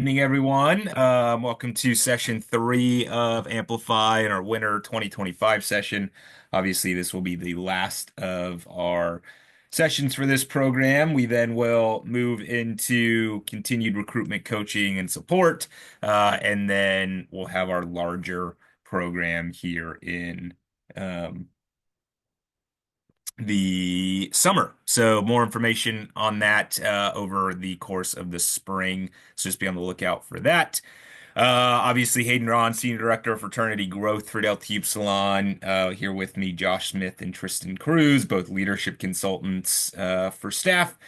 Evening, everyone. Welcome to session three of Amplify and our winter 2025 session. Obviously, this will be the last of our sessions for this program. We then will move into continued recruitment coaching and support, and then we'll have our larger program here in um, the summer. So more information on that over the course of the spring. So just be on the lookout for that. Obviously, Hayden Ron, Senior Director of Fraternity Growth for Delta Upsilon. Here with me, Josh Smith and Tristan Cruz, both leadership consultants for staff.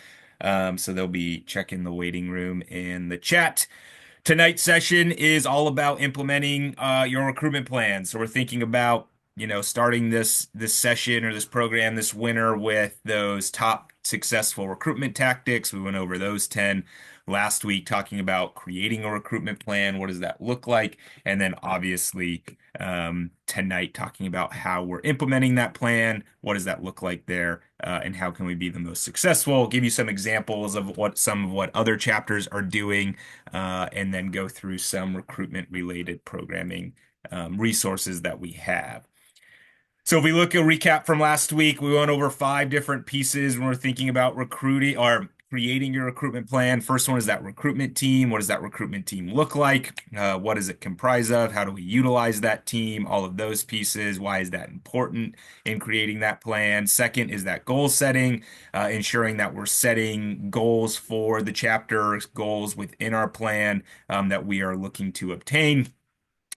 So they'll be checking the waiting room and the chat. Tonight's session is all about implementing your recruitment plan. So we're thinking about, starting this session or this program this winter with those top successful recruitment tactics. We went over those 10 last week, talking about creating a recruitment plan. What does that look like? And then obviously tonight talking about how we're implementing that plan. What does that look like there? And how can we be the most successful? I'll give you some examples of what other chapters are doing, and then go through some recruitment related programming resources that we have. So if we look at a recap from last week, we went over five different pieces when we're thinking about recruiting or creating your recruitment plan. First one is that recruitment team. What does that recruitment team look like? What does it comprise of? How do we utilize that team? All of those pieces. Why is that important in creating that plan? Second is that goal setting, ensuring that we're setting goals for the chapter, goals within our plan that we are looking to obtain.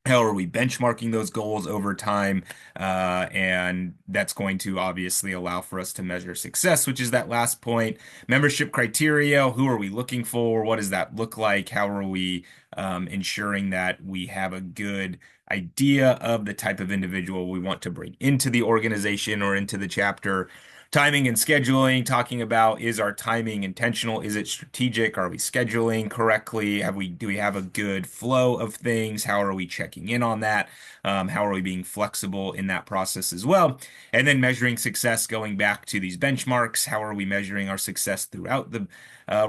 How are we benchmarking those goals over time? And that's going to obviously allow for us to measure success, which is that last point. Membership criteria, who are we looking for? What does that look like? How are we ensuring that we have a good idea of the type of individual we want to bring into the organization or into the chapter? Timing and scheduling, talking about, is our timing intentional? Is it strategic? Are we scheduling correctly? Do we have a good flow of things? How are we checking in on that? How are we being flexible in that process as well? And then measuring success, going back to these benchmarks. How are we measuring our success throughout the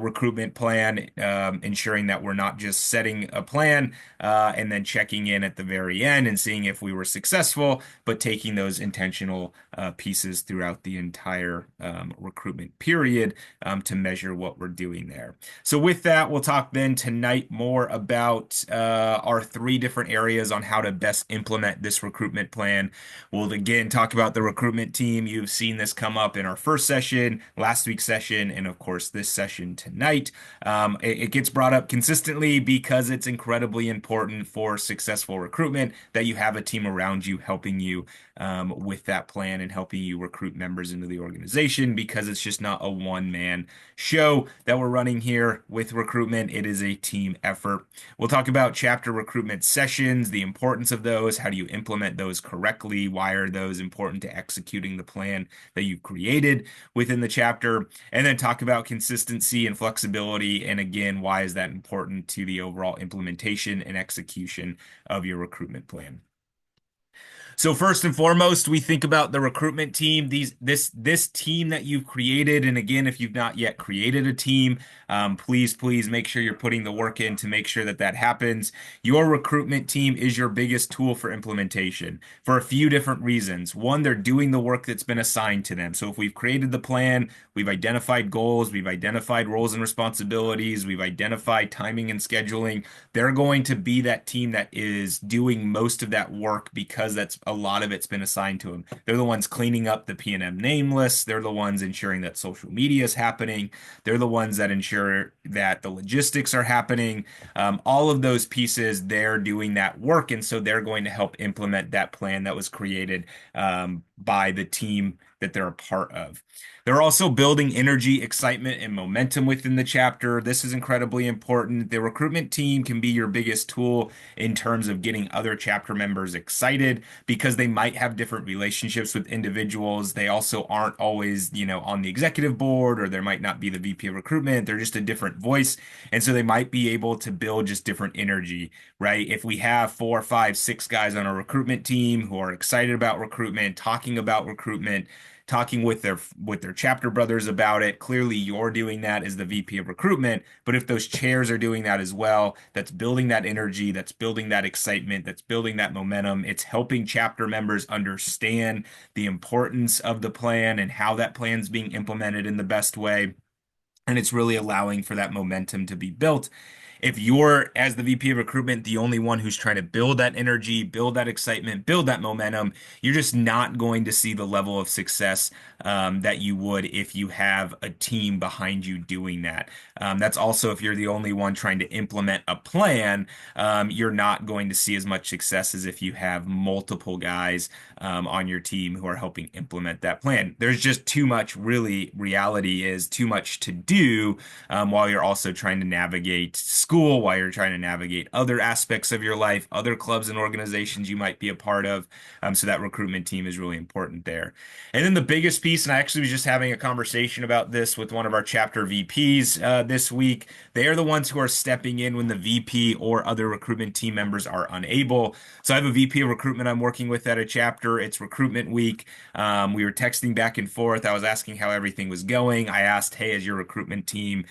recruitment plan, ensuring that we're not just setting a plan and then checking in at the very end and seeing if we were successful, but taking those intentional pieces throughout the entire recruitment period to measure what we're doing there. So with that, we'll talk then tonight more about our three different areas on how to best implement this recruitment plan. We'll again talk about the recruitment team. You've seen this come up in our first session, last week's session, and of course this session tonight. It gets brought up consistently because it's incredibly important for successful recruitment that you have a team around you helping you with that plan and helping you recruit members into the organization, because it's just not a one-man show that we're running here with recruitment. It is a team effort. We'll talk about chapter recruitment sessions, the importance of those. How do you implement those correctly? Why are those important to executing the plan that you created within the chapter? And then talk about consistency and flexibility. And again, why is that important to the overall implementation and execution of your recruitment plan? So first and foremost, we think about the recruitment team, this team that you've created. And again, if you've not yet created a team, please make sure you're putting the work in to make sure that that happens. Your recruitment team is your biggest tool for implementation for a few different reasons. One, they're doing the work that's been assigned to them. So if we've created the plan, we've identified goals, we've identified roles and responsibilities, we've identified timing and scheduling, they're going to be that team that is doing most of that work because that's a lot of it's been assigned to them. They're the ones cleaning up the P&M name list. They're the ones ensuring that social media is happening. They're the ones that ensure that the logistics are happening. All of those pieces, they're doing that work. And so they're going to help implement that plan that was created by the team that they're a part of. They're also building energy, excitement, and momentum within the chapter. This is incredibly important. The recruitment team can be your biggest tool in terms of getting other chapter members excited, because they might have different relationships with individuals. They also aren't always, on the executive board, or there might not be the VP of recruitment. They're just a different voice. And so they might be able to build just different energy, right? If we have 4, 5, 6 guys on a recruitment team who are excited about recruitment, talking about recruitment, talking with their chapter brothers about it. Clearly, you're doing that as the VP of recruitment, but if those chairs are doing that as well, that's building that energy, that's building that excitement, that's building that momentum. It's helping chapter members understand the importance of the plan and how that plan's being implemented in the best way. And it's really allowing for that momentum to be built. If you're, as the VP of recruitment, the only one who's trying to build that energy, build that excitement, build that momentum, you're just not going to see the level of success that you would if you have a team behind you doing that. That's also if you're the only one trying to implement a plan, you're not going to see as much success as if you have multiple guys on your team who are helping implement that plan. There's just too much, really, reality is too much to do while you're also trying to navigate school, while you're trying to navigate other aspects of your life, other clubs and organizations you might be a part of. So that recruitment team is really important there. And then the biggest piece, and I actually was just having a conversation about this with one of our chapter VPs this week. They are the ones who are stepping in when the VP or other recruitment team members are unable. So I have a VP of recruitment I'm working with at a chapter. It's recruitment week. We were texting back and forth. I was asking how everything was going. I asked, hey, has your recruitment team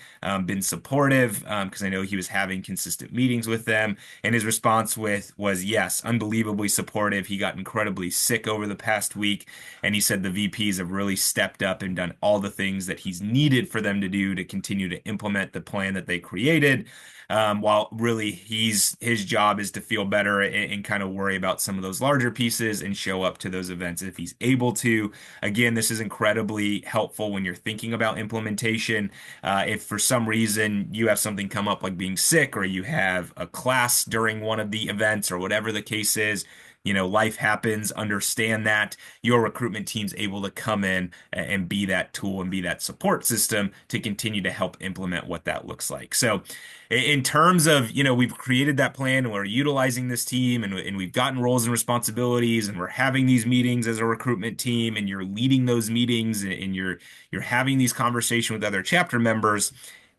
been supportive? Because I know he was having consistent meetings with them. And his response was yes, unbelievably supportive. He got incredibly sick over the past week. And he said the VPs have really stepped up and done all the things that he's needed for them to do to continue to implement the plan that they created. While really his job is to feel better and kind of worry about some of those larger pieces and show up to those events if he's able to. Again, this is incredibly helpful when you're thinking about implementation. If for some reason you have something come up like being sick or you have a class during one of the events or whatever the case is, life happens, understand that your recruitment team's able to come in and be that tool and be that support system to continue to help implement what that looks like. So in terms of, we've created that plan and we're utilizing this team and we've gotten roles and responsibilities and we're having these meetings as a recruitment team and you're leading those meetings and you're having these conversations with other chapter members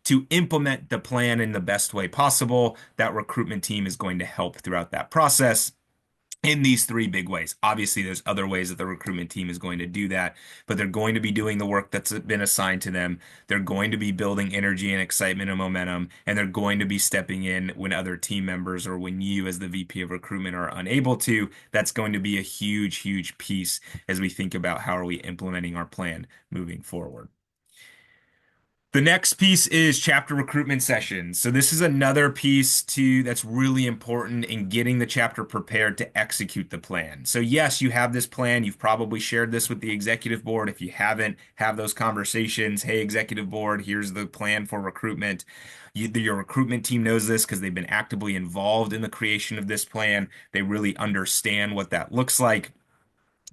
to implement the plan in the best way possible. That recruitment team is going to help throughout that process in these three big ways. Obviously, there's other ways that the recruitment team is going to do that, but they're going to be doing the work that's been assigned to them. They're going to be building energy and excitement and momentum, and they're going to be stepping in when other team members or when you, as the VP of recruitment, are unable to. That's going to be a huge, huge piece as we think about how are we implementing our plan moving forward. The next piece is chapter recruitment sessions. So this is another piece that's really important in getting the chapter prepared to execute the plan. So yes, you have this plan. You've probably shared this with the executive board. If you haven't, have those conversations. Hey, executive board, here's the plan for recruitment. Your recruitment team knows this because they've been actively involved in the creation of this plan. They really understand what that looks like.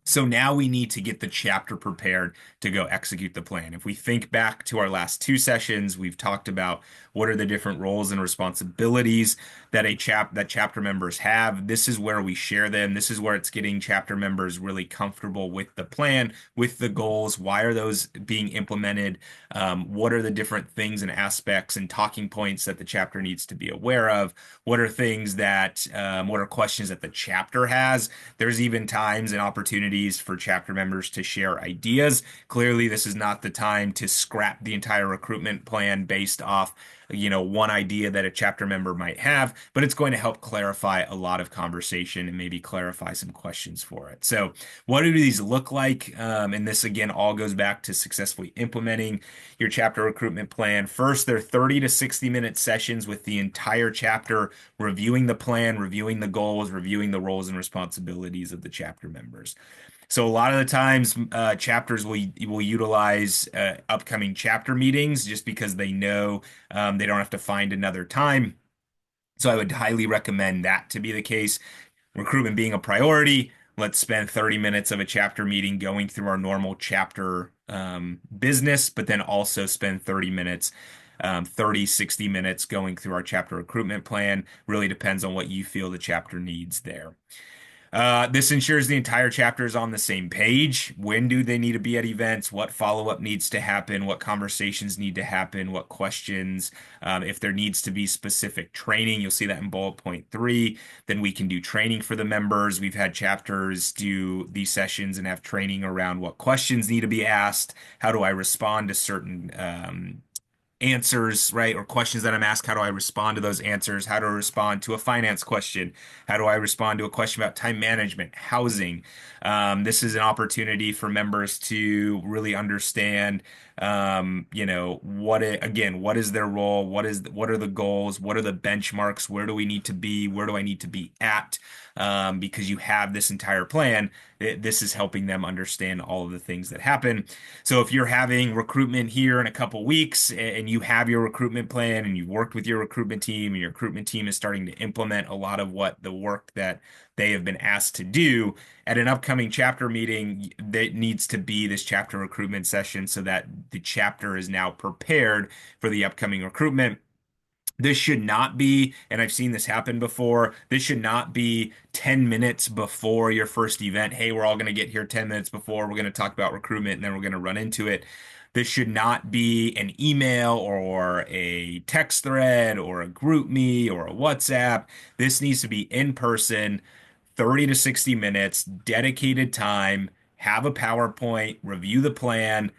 So now we need to get the chapter prepared to go execute the plan. If we think back to our last two sessions, we've talked about what are the different roles and responsibilities that that chapter members have. This is where we share them. This is where it's getting chapter members really comfortable with the plan, with the goals. Why are those being implemented? What are the different things and aspects and talking points that the chapter needs to be aware of? What are things that, what are questions that the chapter has? There's even times and opportunities for chapter members to share ideas. Clearly, this is not the time to scrap the entire recruitment plan based off one idea that a chapter member might have, but it's going to help clarify a lot of conversation and maybe clarify some questions for it. So what do these look like? And this again all goes back to successfully implementing your chapter recruitment plan. First, they're 30 to 60-minute sessions with the entire chapter, reviewing the plan, reviewing the goals, reviewing the roles and responsibilities of the chapter members. So a lot of the times, chapters will utilize upcoming chapter meetings just because they know they don't have to find another time. So I would highly recommend that to be the case. Recruitment being a priority, let's spend 30 minutes of a chapter meeting going through our normal chapter business, but then also spend 30 minutes 30, 60 minutes going through our chapter recruitment plan. Really depends on what you feel the chapter needs there. This ensures the entire chapter is on the same page. When do they need to be at events? What follow-up needs to happen? What conversations need to happen? What questions? If there needs to be specific training, you'll see that in bullet point 3. Then we can do training for the members. We've had chapters do these sessions and have training around what questions need to be asked. How do I respond to certain answers, right? Or questions that I'm asked. How do I respond to those answers? How do I respond to a finance question? How do I respond to a question about time management, housing? This is an opportunity for members to really understand, again, what is their role? What are the goals? What are the benchmarks? Where do we need to be? Where do I need to be at? Because you have this entire plan. This is helping them understand all of the things that happen. So if you're having recruitment here in a couple weeks and you have your recruitment plan and you've worked with your recruitment team and your recruitment team is starting to implement a lot of what the work that they have been asked to do at an upcoming chapter meeting, that needs to be this chapter recruitment session so that the chapter is now prepared for the upcoming recruitment. This should not be, and I've seen this happen before, this should not be 10 minutes before your first event. Hey, we're all going to get here 10 minutes before. We're going to talk about recruitment and then we're going to run into it. This should not be an email or a text thread or a group me or a WhatsApp. This needs to be in person, 30 to 60 minutes, dedicated time, have a PowerPoint, review the plan,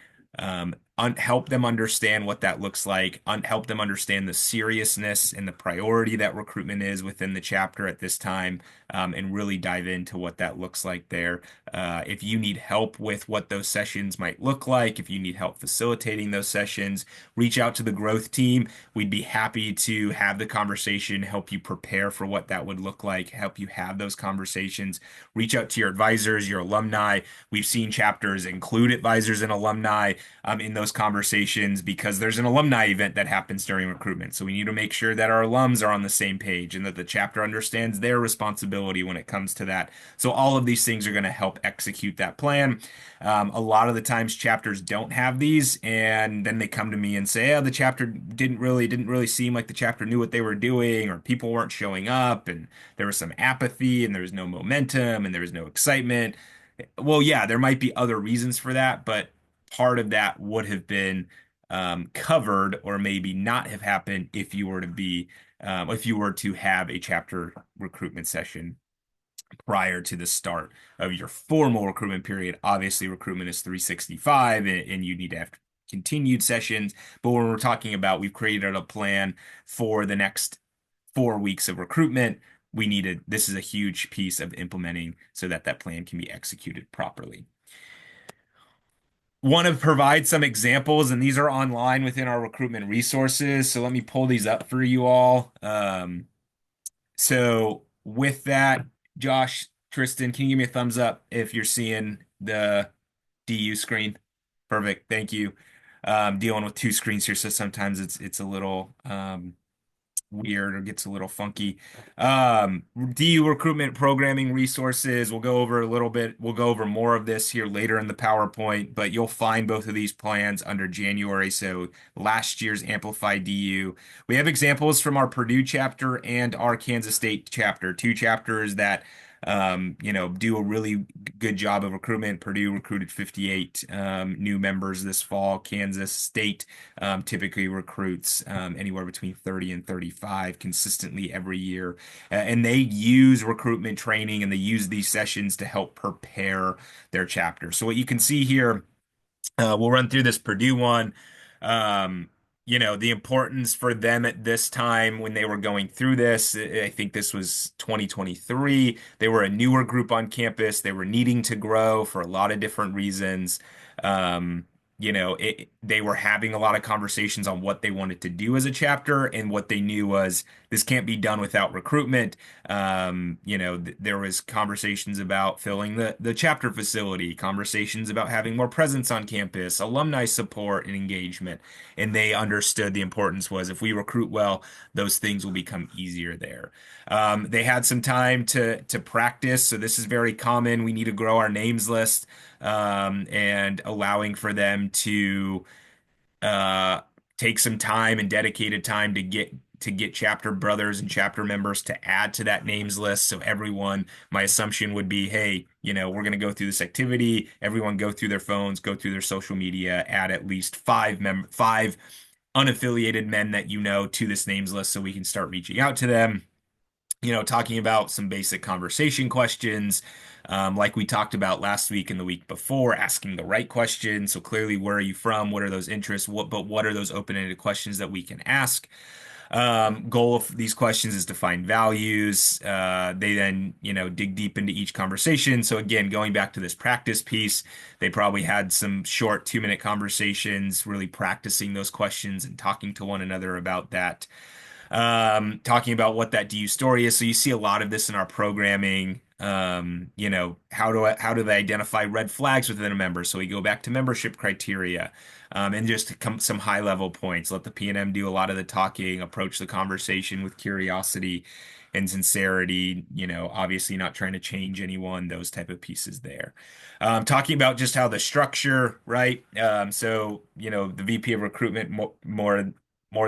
help them understand what that looks like, help them understand the seriousness and the priority that recruitment is within the chapter at this time, and really dive into what that looks like there. If you need help with what those sessions might look like, if you need help facilitating those sessions, reach out to the growth team. We'd be happy to have the conversation, help you prepare for what that would look like, help you have those conversations. Reach out to your advisors, your alumni. We've seen chapters include advisors and alumni in those conversations because there's an alumni event that happens during recruitment. So we need to make sure that our alums are on the same page and that the chapter understands their responsibility when it comes to that. So all of these things are going to help execute that plan. A lot of the times chapters don't have these, and then they come to me and say, "Oh, the chapter didn't really seem like the chapter knew what they were doing, or people weren't showing up, and there was some apathy, and there was no momentum, and there was no excitement." Well, yeah, there might be other reasons for that, but part of that would have been covered or maybe not have happened if you were to have a chapter recruitment session prior to the start of your formal recruitment period. Obviously, recruitment is 365 and you need to have continued sessions. But when we're talking about we've created a plan for the next 4 weeks of recruitment, this is a huge piece of implementing so that that plan can be executed properly. Want to provide some examples, and these are online within our recruitment resources. So let me pull these up for you all. So with that, Josh, Tristan, can you give me a thumbs up if you're seeing the DU screen? Perfect. Thank you. Dealing with two screens here, so sometimes it's a little weird or gets a little funky. DU recruitment programming resources. We'll go over a little bit. We'll go over more of this here later in the PowerPoint, but you'll find both of these plans under January. So last year's Amplify DU. We have examples from our Purdue chapter and our Kansas State chapter, two chapters that do a really good job of recruitment. Purdue recruited 58 new members this fall. Kansas State typically recruits anywhere between 30 and 35 consistently every year. And they use recruitment training and they use these sessions to help prepare their chapter. So what you can see here, we'll run through this Purdue one. Um, the importance for them at this time when they were going through this, I think this was 2023. They were a newer group on campus. They were needing to grow for a lot of different reasons. They were having a lot of conversations on what they wanted to do as a chapter, and what they knew was this can't be done without recruitment. There was conversations about filling the chapter facility, conversations about having more presence on campus, alumni support and engagement. And they understood the importance was if we recruit well, those things will become easier there. They had some time to practice, so this is very common. We need to grow our names list, and allowing for them to uh, take some time and dedicated time to to get chapter brothers and chapter members to add to that names list. So everyone, my assumption would be, hey, we're going to go through this activity. Everyone go through their phones, go through their social media, add at least five unaffiliated men that to this names list so we can start reaching out to them. Talking about some basic conversation questions, like we talked about last week and the week before, asking the right questions. So clearly, where are you from? What are those interests? What are those open-ended questions that we can ask? Goal of these questions is to find values. They then, dig deep into each conversation. So again, going back to this practice piece, they probably had some short 2-minute conversations, really practicing those questions and talking to one another about that. Talking about what that DU story is. So you see a lot of this in our programming. How do they identify red flags within a member? So we go back to membership criteria, and just some high level points. Let the PNM do a lot of the talking, approach the conversation with curiosity and sincerity. Obviously not trying to change anyone, those type of pieces there. Talking about just how the structure, right? The VP of recruitment more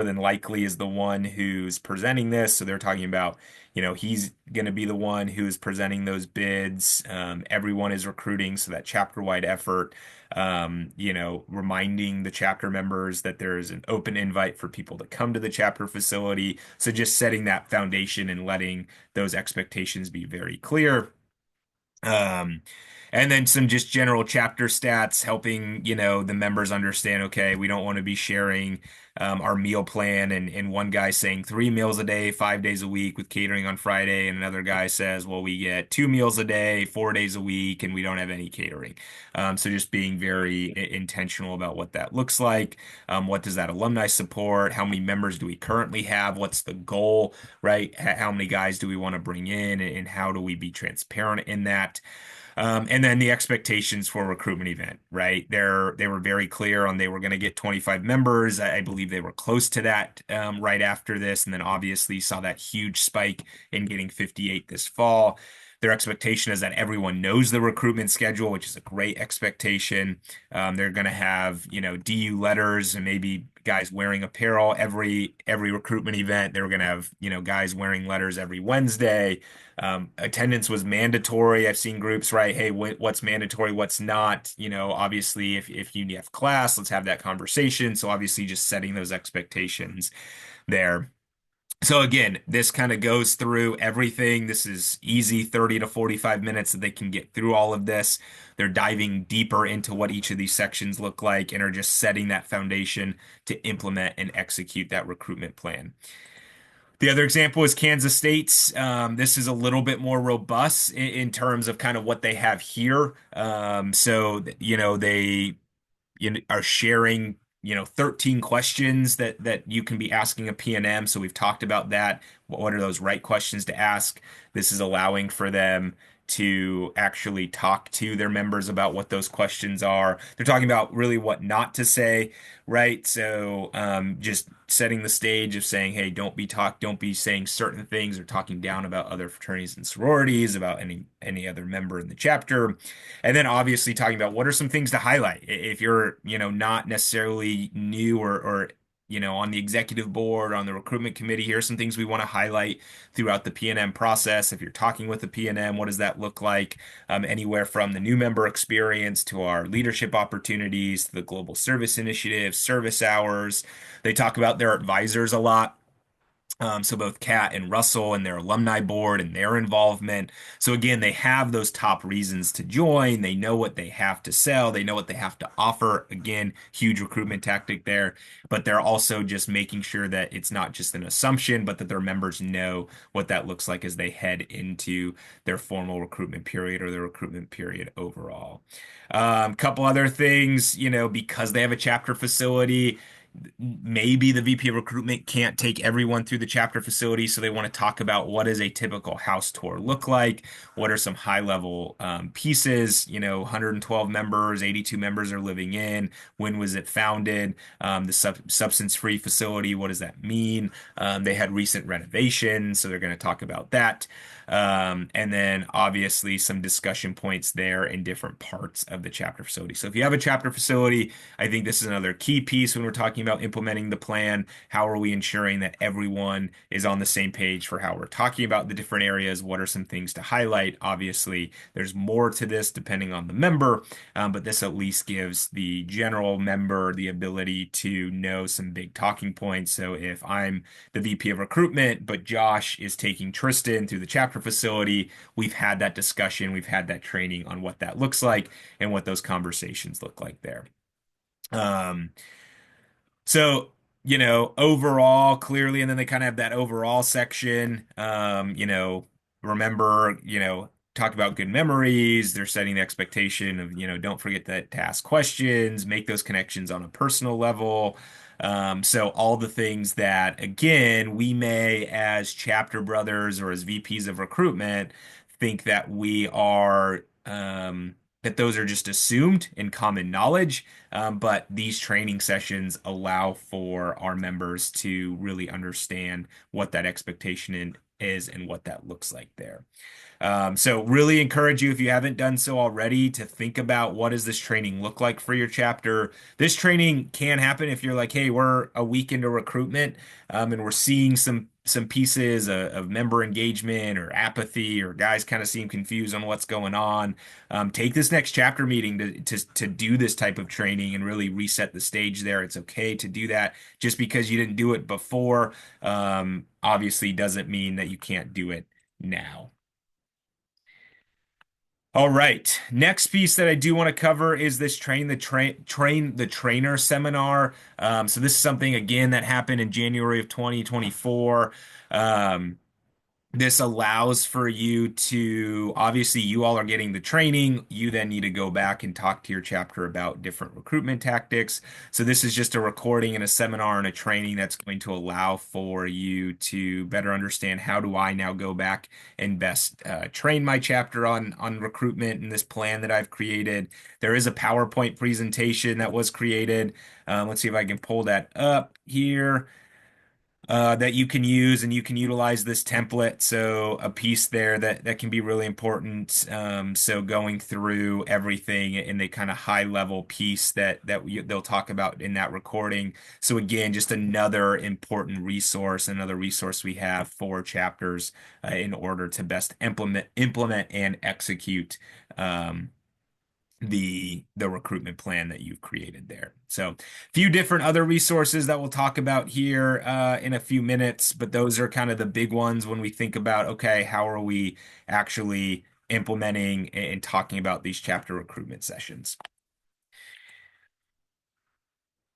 than likely is the one who's presenting this. So they're talking about, he's going to be the one who's presenting those bids. Everyone is recruiting, so that chapter-wide effort, reminding the chapter members that there is an open invite for people to come to the chapter facility. So just setting that foundation and letting those expectations be very clear. Um, and then some just general chapter stats, helping, the members understand, okay, we don't want to be sharing our meal plan and one guy saying 3 meals a day, 5 days a week with catering on Friday, and another guy says, well, we get 2 meals a day, 4 days a week, and we don't have any catering. So just being very intentional about what that looks like. What does that alumni support? How many members do we currently have? What's the goal, right? How many guys do we want to bring in, and how do we be transparent in that? And then the expectations for a recruitment event, right? They were very clear on they were going to get 25 members. I believe they were close to that right after this, and then obviously saw that huge spike in getting 58 this fall. Their expectation is that everyone knows the recruitment schedule, which is a great expectation. They're going to have, DU letters and maybe guys wearing apparel every recruitment event. They were going to have, guys wearing letters every Wednesday. Attendance was mandatory. I've seen groups, right? Hey, what's mandatory, what's not? Obviously, if you have class, let's have that conversation. So obviously, just setting those expectations there. So again, this kind of goes through everything. This is easy 30 to 45 minutes that they can get through all of this. They're diving deeper into what each of these sections look like and are just setting that foundation to implement and execute that recruitment plan. The other example is Kansas State's. This is a little bit more robust in terms of kind of what they have here. They are sharing 13 questions that you can be asking a PNM. So we've talked about that. What are those right questions to ask? This is allowing for them to actually talk to their members about what those questions are. They're talking about really what not to say, right? So just setting the stage of saying, hey, don't be saying certain things or talking down about other fraternities and sororities, about any other member in the chapter. And then obviously talking about what are some things to highlight. If you're, not necessarily new or on the executive board, on the recruitment committee, here are some things we want to highlight throughout the PNM process. If you're talking with the PNM, what does that look like? Anywhere from the new member experience to our leadership opportunities, to the global service initiative, service hours. They talk about their advisors a lot. So both Kat and Russell and their alumni board and their involvement. So again, they have those top reasons to join. They know what they have to sell. They know what they have to offer. Again, huge recruitment tactic there. But they're also just making sure that it's not just an assumption, but that their members know what that looks like as they head into their formal recruitment period or their recruitment period overall. Couple other things, because they have a chapter facility, maybe the VP of recruitment can't take everyone through the chapter facility, so they want to talk about what does a typical house tour look like? What are some high level pieces? 112 members, 82 members are living in. When was it founded? The substance free facility, what does that mean? They had recent renovations, so they're going to talk about that. And then obviously some discussion points there in different parts of the chapter facility. So if you have a chapter facility, I think this is another key piece when we're talking about implementing the plan, how are we ensuring that everyone is on the same page for how we're talking about the different areas? What are some things to highlight? Obviously, there's more to this depending on the member, but this at least gives the general member the ability to know some big talking points. So if I'm the VP of recruitment, but Josh is taking Tristan through the chapter facility, we've had that discussion, we've had that training on what that looks like and what those conversations look like there. Um, so, overall, clearly, and then they kind of have that overall section. Remember, talk about good memories. They're setting the expectation of, don't forget that to ask questions, make those connections on a personal level. So all the things that, again, we may, as chapter brothers or as VPs of recruitment, think that we are, that those are just assumed in common knowledge. But these training sessions allow for our members to really understand what that is and what that looks like there. So really encourage you, if you haven't done so already, to think about what does this training look like for your chapter. This training can happen if you're like, hey, we're a week into recruitment, and we're seeing some pieces of member engagement or apathy, or guys kind of seem confused on what's going on. Take this next chapter meeting to do this type of training and really reset the stage there. It's okay to do that. Just because you didn't do it before, obviously doesn't mean that you can't do it now. All right. Next piece that I do want to cover is this train the trainer seminar. So this is something again that happened in January of 2024. Um, this allows for you to, obviously, you all are getting the training. You then need to go back and talk to your chapter about different recruitment tactics. So this is just a recording and a seminar and a training that's going to allow for you to better understand, how do I now go back and best train my chapter on recruitment and this plan that I've created. There is a PowerPoint presentation that was created. Let's see if I can pull that up here, that you can use, and you can utilize this template. So a piece there that can be really important. So going through everything in the kind of high level piece they'll talk about in that recording. So again, just another important resource, another resource we have for chapters in order to best implement and execute um, the recruitment plan that you've created there. So a few different other resources that we'll talk about here in a few minutes, but those are kind of the big ones when we think about, okay, how are we actually implementing and talking about these chapter recruitment sessions?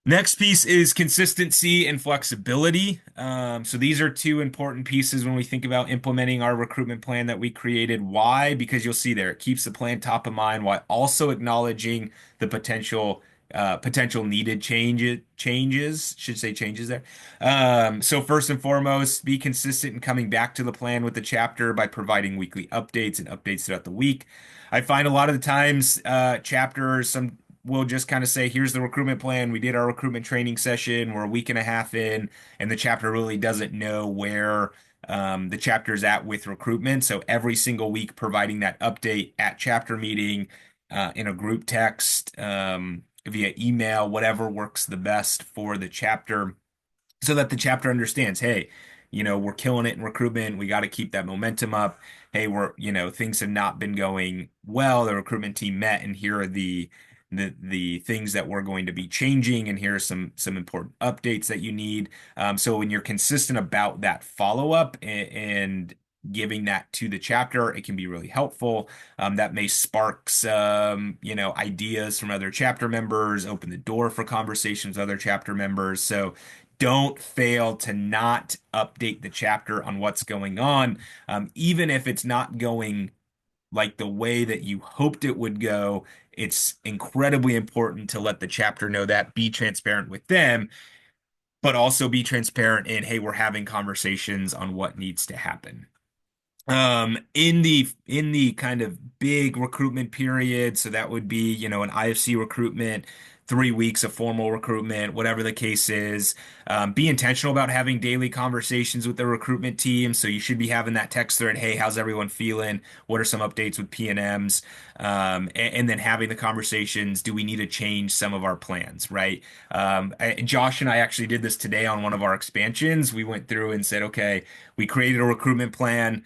Next piece is consistency and flexibility. So these are two important pieces when we think about implementing our recruitment plan that we created. Why? Because you'll see there, it keeps the plan top of mind while also acknowledging the potential needed changes, should say changes there. So first and foremost, be consistent in coming back to the plan with the chapter by providing weekly updates and updates throughout the week. I find a lot of the times chapters, some we'll just kind of say, here's the recruitment plan. We did our recruitment training session. We're a week and a half in, and the chapter really doesn't know where the chapter's at with recruitment. So every single week, providing that update at chapter meeting, in a group text, via email, whatever works the best for the chapter, so that the chapter understands, hey, we're killing it in recruitment. We got to keep that momentum up. Hey, things have not been going well. The recruitment team met, and here are the things that we're going to be changing, and here are some important updates that you need. So when you're consistent about that follow up and giving that to the chapter, it can be really helpful. That may spark some, ideas from other chapter members, open the door for conversations with other chapter members. So don't fail to not update the chapter on what's going on, even if it's not going like the way that you hoped it would go. It's incredibly important to let the chapter know that, be transparent with them, but also be transparent in, hey, we're having conversations on what needs to happen. In the kind of big recruitment period, so that would be, an IFC recruitment, 3 weeks of formal recruitment, whatever the case is. Be intentional about having daily conversations with the recruitment team. So you should be having that text thread. Hey, how's everyone feeling? What are some updates with P&Ms? And then having the conversations. Do we need to change some of our plans, right? Josh and I actually did this today on one of our expansions. We went through and said, okay, we created a recruitment plan.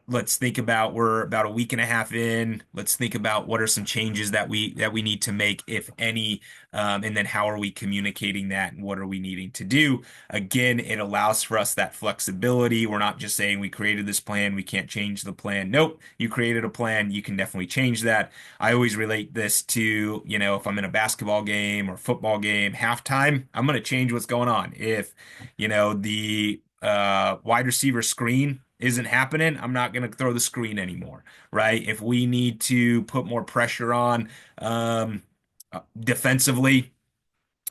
Let's think about we're about a week and a half in. Let's think about what are some changes that we need to make, if any, and then how are we communicating that and what are we needing to do? Again, it allows for us that flexibility. We're not just saying we created this plan, we can't change the plan. Nope, you created a plan, you can definitely change that. I always relate this to, if I'm in a basketball game or football game, halftime, I'm going to change what's going on. If, the wide receiver screen isn't happening, I'm not going to throw the screen anymore, right? If we need to put more pressure on defensively,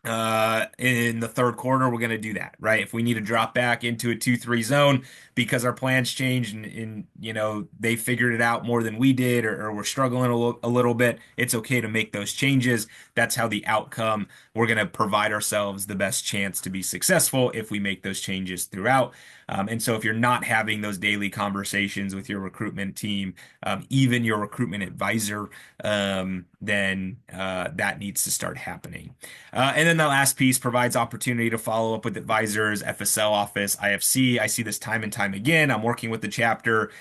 in the third quarter, we're going to do that, right? If we need to drop back into a 2-3 zone because our plans changed and they figured it out more than we did, or we're struggling a little bit, it's okay to make those changes. That's how the outcome, we're going to provide ourselves the best chance to be successful if we make those changes throughout. And so if you're not having those daily conversations with your recruitment team, even your recruitment advisor, then that needs to start happening. And then the last piece provides opportunity to follow up with advisors, FSL office, IFC. I see this time and time again. I'm working with the chapter.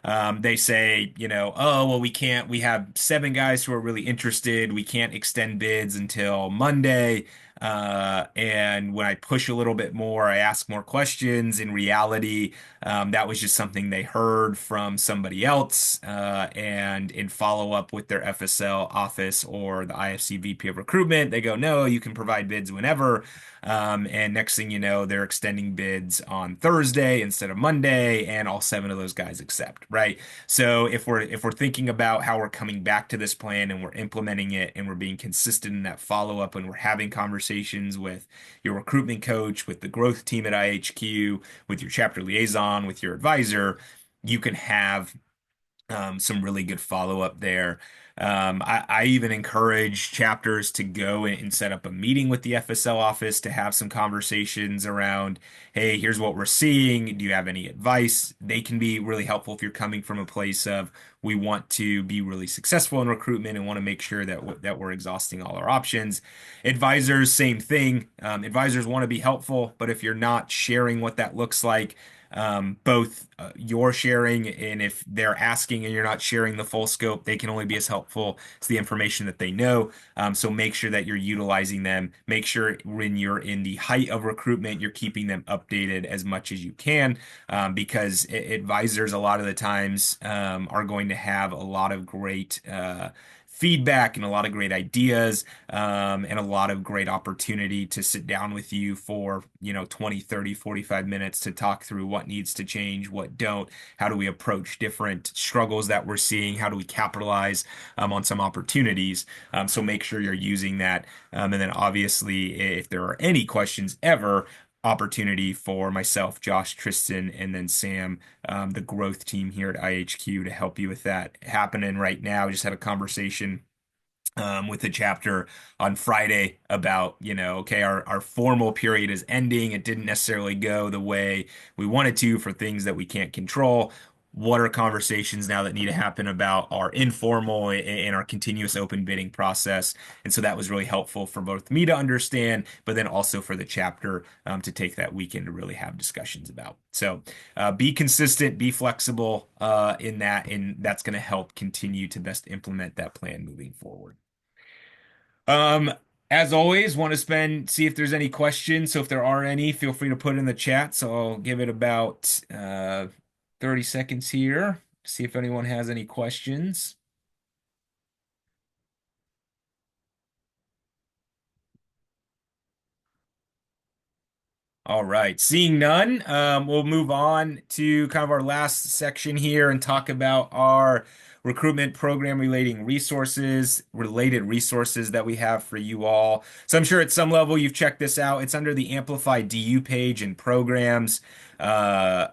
They say, oh, well, we can't, we have 7 guys who are really interested. We can't extend bids until Monday. And when I push a little bit more, I ask more questions. In reality, that was just something they heard from somebody else. And in follow up with their FSL office or the IFC VP of recruitment, they go, no, you can provide bids whenever. And next thing you know, they're extending bids on Thursday instead of Monday, and all 7 of those guys accept, right? So if we're thinking about how we're coming back to this plan and we're implementing it and we're being consistent in that follow up and we're having conversations with your recruitment coach, with the growth team at IHQ, with your chapter liaison, with your advisor, you can have some really good follow up there. I even encourage chapters to go and set up a meeting with the FSL office to have some conversations around, hey, here's what we're seeing. Do you have any advice? They can be really helpful if you're coming from a place of we want to be really successful in recruitment and want to make sure that we're exhausting all our options. Advisors, same thing. Advisors want to be helpful, but if you're not sharing what that looks like, both you're sharing, and if they're asking and you're not sharing the full scope, they can only be as helpful as the information that they know. So make sure that you're utilizing them. Make sure when you're in the height of recruitment, you're keeping them updated as much as you can, because advisors a lot of the times are going to have a lot of great feedback and a lot of great ideas, and a lot of great opportunity to sit down with you for 20, 30, 45 minutes to talk through what needs to change, what don't, how do we approach different struggles that we're seeing, how do we capitalize on some opportunities. So make sure you're using that. And then obviously, if there are any questions ever, opportunity for myself, Josh, Tristan, and then Sam, the growth team here at IHQ, to help you with that happening right now. Just had a conversation with the chapter on Friday about, okay, our formal period is ending. It didn't necessarily go the way we wanted to for things that we can't control. What are conversations now that need to happen about our informal and our continuous open bidding process? And so that was really helpful for both me to understand, but then also for the chapter to take that weekend to really have discussions about. So be consistent, be flexible in that, and that's going to help continue to best implement that plan moving forward. Um, as always, want to see if there's any questions. So if there are any, feel free to put in the chat. So I'll give it about 30 seconds here. See if anyone has any questions. All right, seeing none, we'll move on to kind of our last section here and talk about our recruitment program related resources that we have for you all. So I'm sure at some level you've checked this out. It's under the Amplify DU page in programs.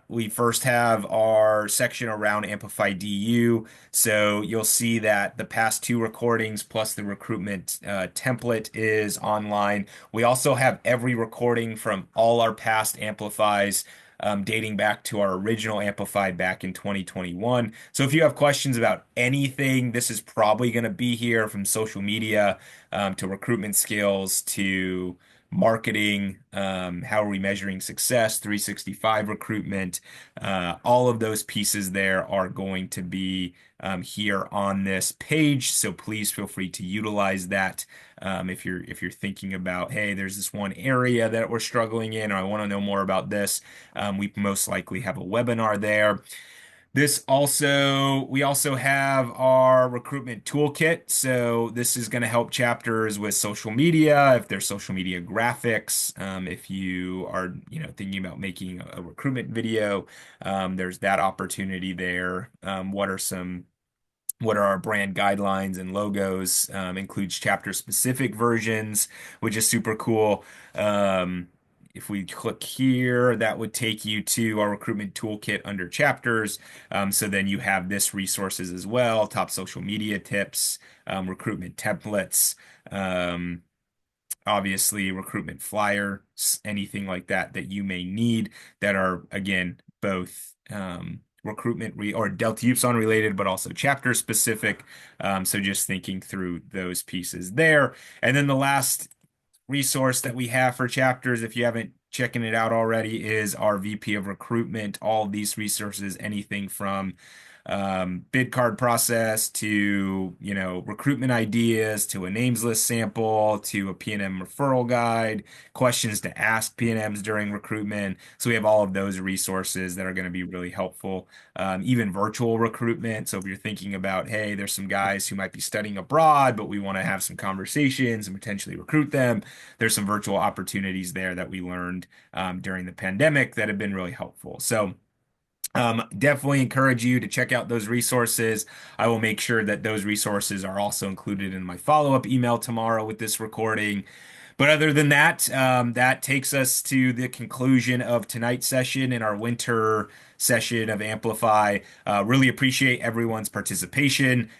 We first have our section around Amplify DU. So you'll see that the past two recordings plus the recruitment template is online. We also have every recording from all our past Amplifies, dating back to our original Amplify back in 2021. So if you have questions about anything, this is probably going to be here, from social media to recruitment skills to marketing, how are we measuring success, 365 recruitment, all of those pieces there are going to be here on this page. So please feel free to utilize that. If you're thinking about, hey, there's this one area that we're struggling in, or I want to know more about this, we most likely have a webinar there. We also have our recruitment toolkit. So this is going to help chapters with social media, if there's social media graphics, if you are, thinking about making a recruitment video, there's that opportunity there. What are our brand guidelines and logos? Includes chapter specific versions, which is super cool. If we click here, that would take you to our recruitment toolkit under chapters. So then you have this resources as well, top social media tips, recruitment templates, obviously recruitment flyers, anything like that that you may need that are, again, both recruitment or Delta Upsilon related, but also chapter specific. So just thinking through those pieces there. And then the last resource that we have for chapters, if you haven't checking it out already, is our VP of recruitment. All of these resources, anything from bid card process to, recruitment ideas, to a names list sample, to a P&M referral guide, questions to ask P&Ms during recruitment. So we have all of those resources that are going to be really helpful. Even virtual recruitment. So if you're thinking about, hey, there's some guys who might be studying abroad, but we want to have some conversations and potentially recruit them, there's some virtual opportunities there that we learned during the pandemic that have been really helpful. So definitely encourage you to check out those resources. I will make sure that those resources are also included in my follow-up email tomorrow with this recording. But other than that, that takes us to the conclusion of tonight's session in our winter session of Amplify. Really appreciate everyone's participation,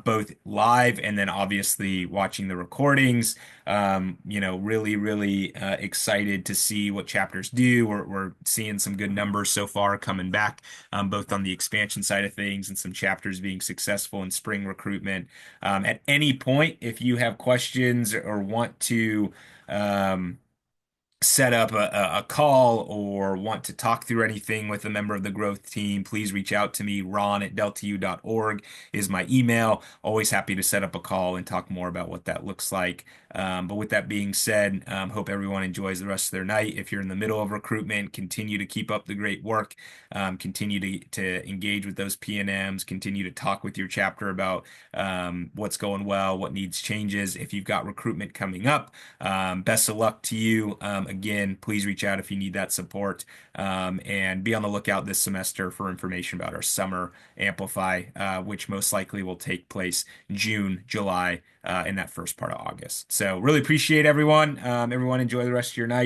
both live and then obviously watching the recordings. Really, really excited to see what chapters do. We're seeing some good numbers so far coming back, both on the expansion side of things and some chapters being successful in spring recruitment. At any point, if you have questions or want to set up a call or want to talk through anything with a member of the growth team, please reach out to me. ron@deltau.org is my email. Always happy to set up a call and talk more about what that looks like. But with that being said, hope everyone enjoys the rest of their night. If you're in the middle of recruitment, continue to keep up the great work. Continue to engage with those P&Ms. Continue to talk with your chapter about what's going well, what needs changes. If you've got recruitment coming up, best of luck to you. Again, please reach out if you need that support, and be on the lookout this semester for information about our summer Amplify, which most likely will take place June, July, in that first part of August. So really appreciate everyone. Everyone enjoy the rest of your night.